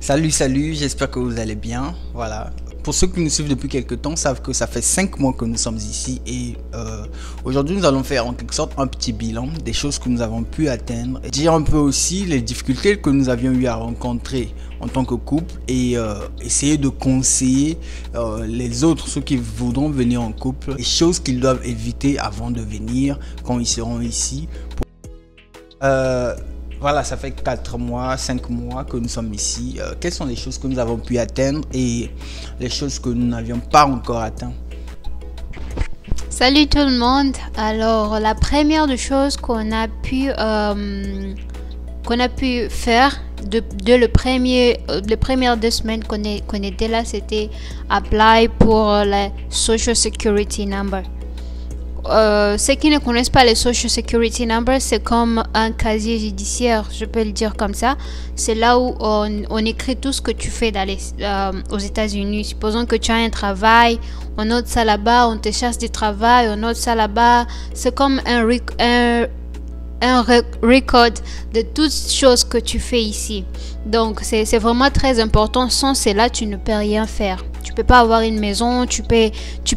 Salut, j'espère que vous allez bien. Voilà. Pour ceux qui nous suivent depuis quelques temps, savent que ça fait 5 mois que nous sommes ici et aujourd'hui nous allons faire en quelque sorte un petit bilan des choses que nous avons pu atteindre, et dire un peu aussi les difficultés que nous avions eu à rencontrer en tant que couple et essayer de conseiller les autres, ceux qui voudront venir en couple, les choses qu'ils doivent éviter avant de venir quand ils seront ici. Voilà, ça fait 4 mois, 5 mois que nous sommes ici. Quelles sont les choses que nous avons pu atteindre et les choses que nous n'avions pas encore atteintes? Salut tout le monde. Alors, la première des choses qu'on a pu faire les premières 2 semaines qu'on était là, c'était apply pour la Social Security Number. Ceux qui ne connaissent pas les Social Security Number, c'est comme un casier judiciaire, je peux le dire comme ça. C'est là où on écrit tout ce que tu fais aux États-Unis. Supposons que tu as un travail, on note ça là-bas, on te cherche du travail, on note ça là-bas. C'est comme un record de toutes choses que tu fais ici. Donc c'est vraiment très important. Sans cela, tu ne peux rien faire. Tu peux pas avoir une maison, tu peux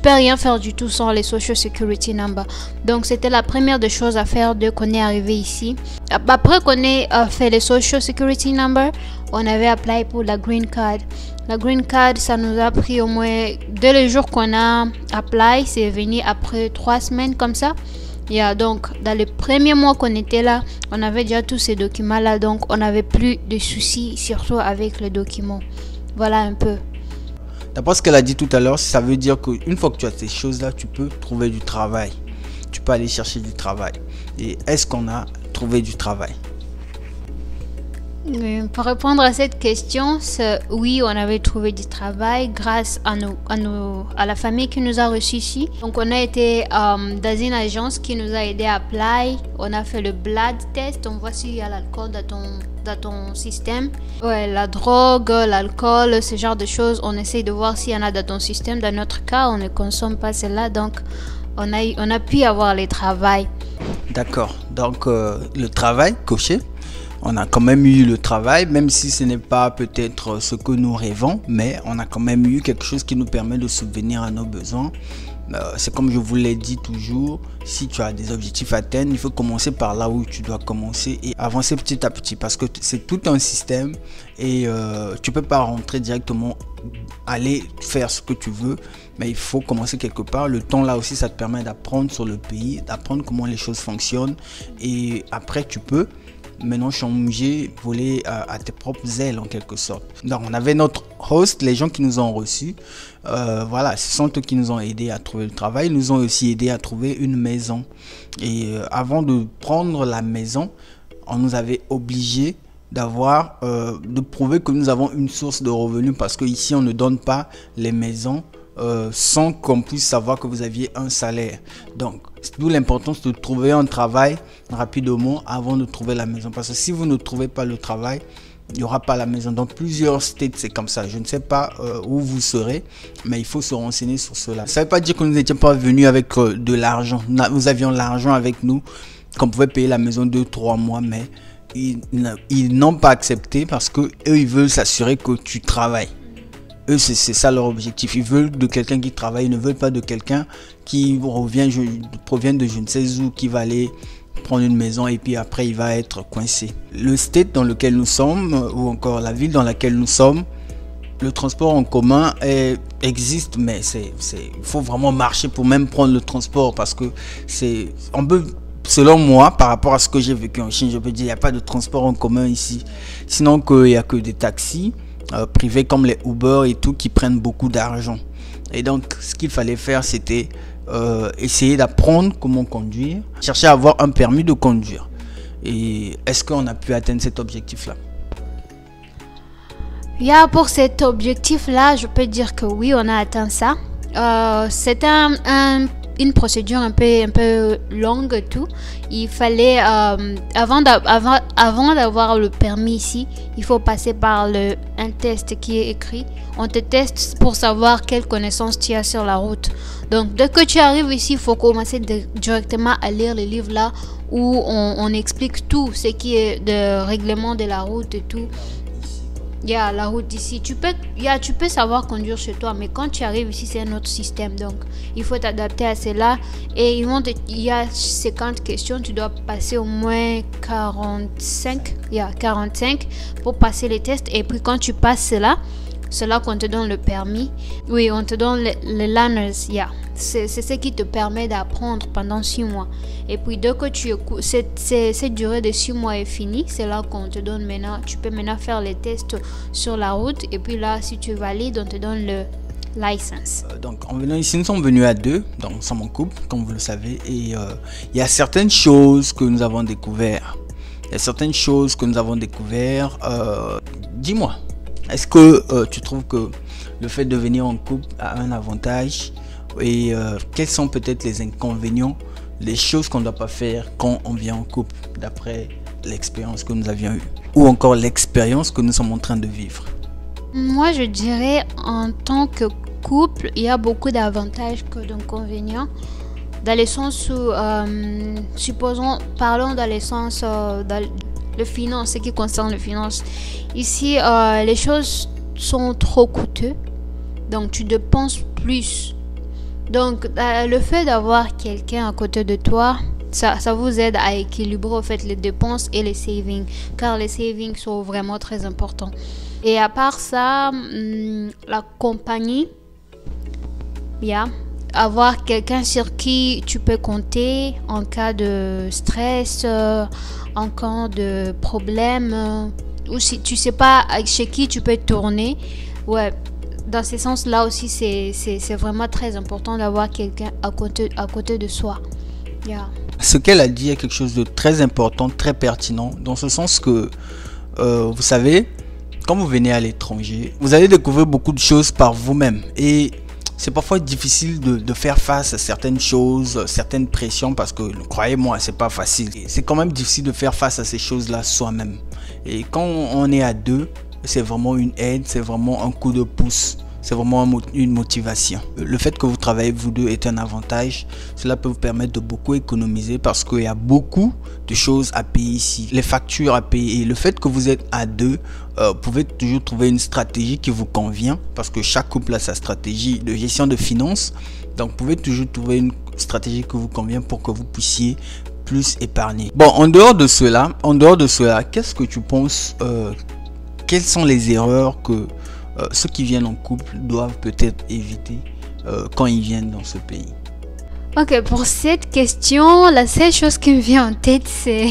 rien faire du tout sans les Social Security Number. Donc c'était la première des choses à faire dès qu'on est arrivé ici. Après qu'on ait fait les Social Security Number, on avait appelé pour la Green Card. La Green Card, ça nous a pris au moins 2 jours qu'on a appelé. C'est venu après 3 semaines comme ça. Donc dans les premiers mois qu'on était là, on avait déjà tous ces documents là, donc on n'avait plus de soucis, surtout avec les documents. Voilà un peu. D'après ce qu'elle a dit tout à l'heure, ça veut dire qu'une fois que tu as ces choses là, tu peux trouver du travail, tu peux aller chercher du travail. Et est-ce qu'on a trouvé du travail? Pour répondre à cette question, oui, on avait trouvé du travail grâce à la famille qui nous a reçus ici. Donc on a été dans une agence qui nous a aidé à apply. On a fait le blood test, on voit s'il y a l'alcool dans ton système. Ouais, la drogue, l'alcool, ce genre de choses, on essaye de voir s'il y en a dans ton système. Dans notre cas, on ne consomme pas cela, donc on a pu avoir le travail. D'accord, donc le travail coché. On a quand même eu le travail, même si ce n'est pas peut-être ce que nous rêvons, mais on a quand même eu quelque chose qui nous permet de subvenir à nos besoins. C'est comme je vous l'ai dit toujours, si tu as des objectifs à atteindre, il faut commencer par là où tu dois commencer et avancer petit à petit, parce que c'est tout un système et tu peux pas rentrer directement, aller faire ce que tu veux, mais il faut commencer quelque part. Le temps là aussi, ça te permet d'apprendre sur le pays, d'apprendre comment les choses fonctionnent et après tu peux maintenant changer, voler à tes propres ailes en quelque sorte. Donc on avait notre host, les gens qui nous ont reçus, voilà, ce sont eux qui nous ont aidés à trouver le travail. Ils nous ont aussi aidé à trouver une maison et avant de prendre la maison, on nous avait obligé de prouver que nous avons une source de revenus, parce que ici on ne donne pas les maisons sans qu'on puisse savoir que vous aviez un salaire. Donc d'où l'importance de trouver un travail rapidement avant de trouver la maison, parce que si vous ne trouvez pas le travail, il n'y aura pas la maison. Dans plusieurs states c'est comme ça. Je ne sais pas où vous serez, mais il faut se renseigner sur cela. Ça ne veut pas dire que nous n'étions pas venus avec de l'argent. Nous avions l'argent avec nous, qu'on pouvait payer la maison 2-3 mois, mais ils n'ont pas accepté parce que eux ils veulent s'assurer que tu travailles. Eux, c'est ça leur objectif. Ils veulent de quelqu'un qui travaille. Ils ne veulent pas de quelqu'un qui provient de je ne sais où, qui va aller prendre une maison et puis après il va être coincé. Le state dans lequel nous sommes, ou encore la ville dans laquelle nous sommes, le transport en commun existe, mais il faut vraiment marcher pour même prendre le transport, parce que selon moi, par rapport à ce que j'ai vécu en Chine, je peux dire qu'il n'y a pas de transport en commun ici. Sinon qu'il n'y a que des taxis privés comme les Uber et tout qui prennent beaucoup d'argent. Et donc ce qu'il fallait faire, c'était essayer d'apprendre comment conduire, chercher à avoir un permis de conduire. Et est-ce qu'on a pu atteindre cet objectif là? Pour cet objectif là, je peux dire que oui, on a atteint ça. C'est une procédure un peu longue et tout. Il fallait avant d'avoir le permis ici, il faut passer par un test qui est écrit. On te teste pour savoir quelles connaissances tu as sur la route. Donc dès que tu arrives ici, il faut commencer directement à lire les livres là où on explique tout ce qui est de règlement de la route et tout. Il y a la route ici. Tu peux savoir conduire chez toi, mais quand tu arrives ici, c'est un autre système. Donc, il faut t'adapter à cela. Et il y a 50 questions. Tu dois passer au moins 45. Il y a 45 pour passer les tests. Et puis, quand tu passes cela, c'est là qu'on te donne le permis. Oui, on te donne le learners. Yeah. C'est ce qui te permet d'apprendre pendant 6 mois. Et puis, dès que cette durée de 6 mois est finie, c'est là qu'on te donne maintenant. Tu peux maintenant faire les tests sur la route. Et puis là, si tu valides, on te donne le license. Donc, en venant ici, nous sommes venus à 2. Donc, nous sommes en couple, comme vous le savez. Et il y a certaines choses que nous avons découvertes. Dis-moi. Est-ce que tu trouves que le fait de venir en couple a un avantage et quels sont peut-être les inconvénients, les choses qu'on ne doit pas faire quand on vient en couple d'après l'expérience que nous avions eue ou encore l'expérience que nous sommes en train de vivre? Moi, je dirais en tant que couple, il y a beaucoup d'avantages que d'inconvénients. Dans le sens où, parlons dans le sens le finance, ce qui concerne le finance. Ici, les choses sont trop coûteuses, donc tu dépenses plus. Donc, le fait d'avoir quelqu'un à côté de toi, ça vous aide à équilibrer en fait les dépenses et les savings, car les savings sont vraiment très importants. Et à part ça, la compagnie, avoir quelqu'un sur qui tu peux compter en cas de stress, en cas de problème, ou si tu sais pas chez qui tu peux tourner. Ouais, dans ce sens-là aussi, c'est vraiment très important d'avoir quelqu'un à côté de soi. Ce qu'elle a dit est quelque chose de très important, très pertinent, dans ce sens que, vous savez, quand vous venez à l'étranger, vous allez découvrir beaucoup de choses par vous-même. Et c'est parfois difficile de faire face à certaines choses, certaines pressions, parce que, croyez-moi, c'est pas facile. C'est quand même difficile de faire face à ces choses-là soi-même. Et quand on est à 2, c'est vraiment une aide, c'est vraiment un coup de pouce. C'est vraiment une motivation. Le fait que vous travaillez vous deux est un avantage. Cela peut vous permettre de beaucoup économiser parce qu'il y a beaucoup de choses à payer ici. Les factures à payer. Et le fait que vous êtes à 2, vous pouvez toujours trouver une stratégie qui vous convient parce que chaque couple a sa stratégie de gestion de finances. Donc vous pouvez toujours trouver une stratégie qui vous convient pour que vous puissiez plus épargner. Bon, en dehors de cela, qu'est-ce que tu penses, quelles sont les erreurs que ceux qui viennent en couple doivent peut-être éviter quand ils viennent dans ce pays? Ok, pour cette question, la seule chose qui me vient en tête, c'est...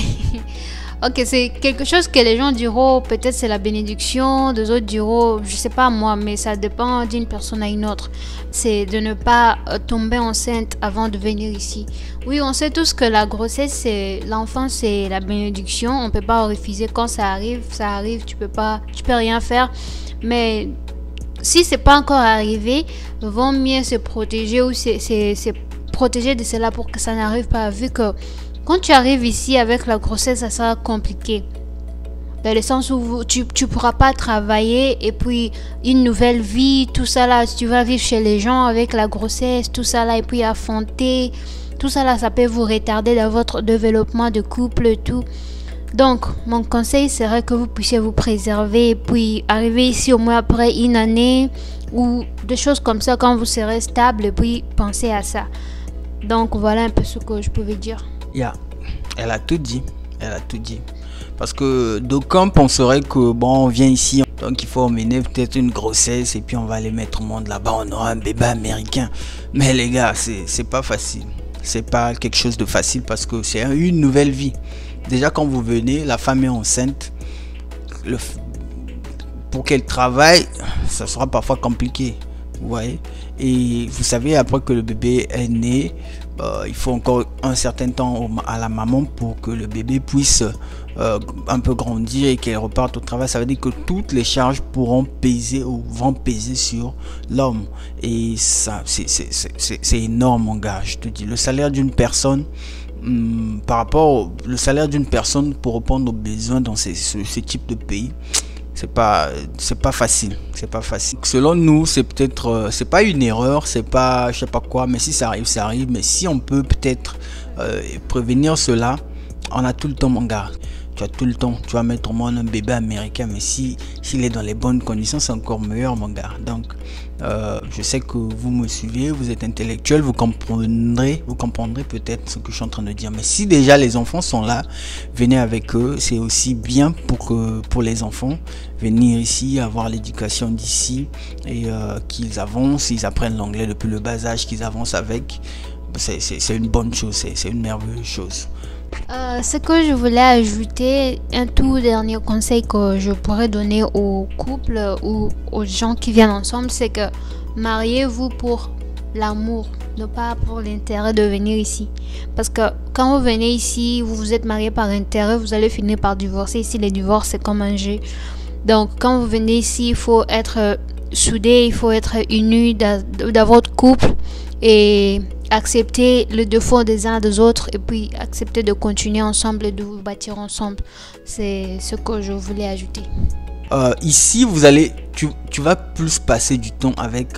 Ok, c'est quelque chose que les gens diront, peut-être c'est la bénédiction, des autres diront, je sais pas moi, mais ça dépend d'une personne à une autre. C'est de ne pas tomber enceinte avant de venir ici. Oui, on sait tous que la grossesse, l'enfant, c'est la bénédiction. On peut pas refuser quand ça arrive, tu peux rien faire. Mais si c'est pas encore arrivé, vaut mieux se protéger ou se protéger de cela pour que ça n'arrive pas, vu que quand tu arrives ici avec la grossesse, ça sera compliqué. Dans le sens où tu pourras pas travailler et puis une nouvelle vie, tout ça là, tu vas vivre chez les gens avec la grossesse, tout ça là, et puis affronter, tout ça là, ça peut vous retarder dans votre développement de couple et tout. Donc, mon conseil serait que vous puissiez vous préserver et puis arriver ici au moins après une année ou des choses comme ça quand vous serez stable et puis pensez à ça. Donc, voilà un peu ce que je pouvais dire. Elle a tout dit. Parce que d'aucuns penseraient que bon, on vient ici, donc il faut emmener peut-être une grossesse et puis on va les mettre au monde là-bas, on aura un bébé américain. Mais les gars, c'est pas facile. C'est pas quelque chose de facile parce que c'est une nouvelle vie. Déjà quand vous venez, la femme est enceinte. Pour qu'elle travaille, ça sera parfois compliqué. Vous voyez. Et vous savez, après que le bébé est né, il faut encore un certain temps à la maman pour que le bébé puisse un peu grandir et qu'elle reparte au travail. Ça veut dire que toutes les charges pourront peser ou vont peser sur l'homme. Et ça, c'est énorme, mon gars. Je te dis, le salaire d'une personne, par rapport au salaire d'une personne pour répondre aux besoins dans ce type de pays, c'est pas facile, selon nous. C'est peut-être c'est pas une erreur, c'est pas je sais pas quoi, mais si ça arrive, mais si on peut peut-être prévenir cela, on a tout le temps, mon gars. tu as tout le temps. Tu vas mettre au monde un bébé américain, mais s'il est dans les bonnes conditions, c'est encore meilleur, mon gars. Donc, je sais que vous me suivez, vous êtes intellectuel, vous comprendrez peut-être ce que je suis en train de dire. Mais si déjà les enfants sont là, venez avec eux. C'est aussi bien pour les enfants venir ici, avoir l'éducation d'ici et qu'ils avancent, ils apprennent l'anglais depuis le bas âge, qu'ils avancent avec. C'est une bonne chose, c'est une merveilleuse chose. Ce que je voulais ajouter, un tout dernier conseil que je pourrais donner aux couples ou aux gens qui viennent ensemble, c'est que mariez-vous pour l'amour, non pas pour l'intérêt de venir ici. Parce que quand vous venez ici, vous vous êtes marié par intérêt, vous allez finir par divorcer. Ici, les divorces, c'est comme un jeu. Donc, quand vous venez ici, il faut être soudé, il faut être uni dans votre couple et accepter le défaut des uns des autres et puis accepter de continuer ensemble et de vous bâtir ensemble. C'est ce que je voulais ajouter. Ici, tu vas plus passer du temps avec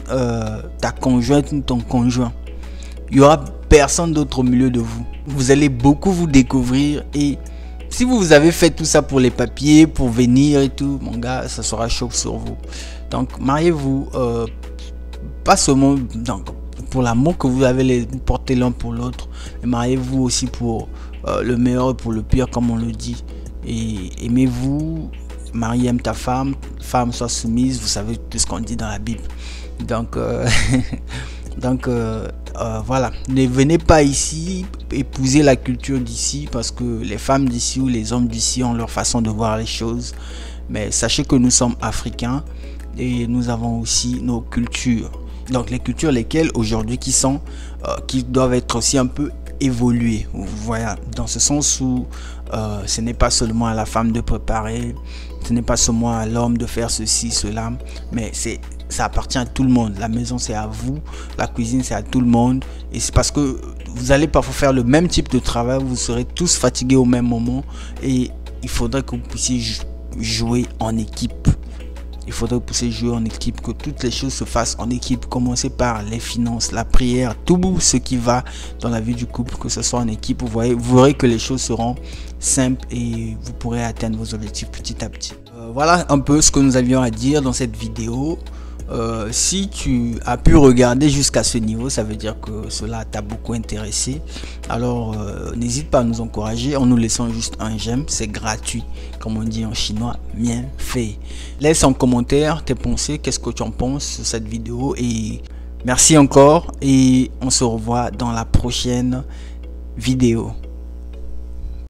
ta conjointe ou ton conjoint. Il y aura personne d'autre au milieu de vous. Vous allez beaucoup vous découvrir et si vous avez fait tout ça pour les papiers, pour venir et tout, mon gars, ça sera chaud sur vous. Donc, mariez-vous pas seulement pour l'amour que vous avez porté l'un pour l'autre, mais mariez-vous aussi pour le meilleur et pour le pire, comme on le dit. Et aimez-vous, mari aime ta femme, femme soit soumise, vous savez tout ce qu'on dit dans la Bible. Donc, voilà, ne venez pas ici épouser la culture d'ici parce que les femmes d'ici ou les hommes d'ici ont leur façon de voir les choses. Mais sachez que nous sommes africains et nous avons aussi nos cultures. Donc les cultures lesquelles aujourd'hui qui doivent être aussi un peu évoluées. Voilà, dans ce sens où ce n'est pas seulement à la femme de préparer, ce n'est pas seulement à l'homme de faire ceci, cela, mais ça appartient à tout le monde. La maison c'est à vous, la cuisine c'est à tout le monde. Et c'est parce que vous allez parfois faire le même type de travail, vous serez tous fatigués au même moment et il faudrait que vous puissiez jouer en équipe. Il faudrait pousser jouer en équipe, que toutes les choses se fassent en équipe. Commencez par les finances, la prière, tout ce qui va dans la vie du couple, que ce soit en équipe. Vous verrez que les choses seront simples et vous pourrez atteindre vos objectifs petit à petit. Voilà un peu ce que nous avions à dire dans cette vidéo. Si tu as pu regarder jusqu'à ce niveau, ça veut dire que cela t'a beaucoup intéressé. Alors n'hésite pas à nous encourager en nous laissant juste un j'aime, c'est gratuit, comme on dit en chinois, bien fait. Laisse en commentaire tes pensées, qu'est-ce que tu en penses sur cette vidéo et merci encore et on se revoit dans la prochaine vidéo.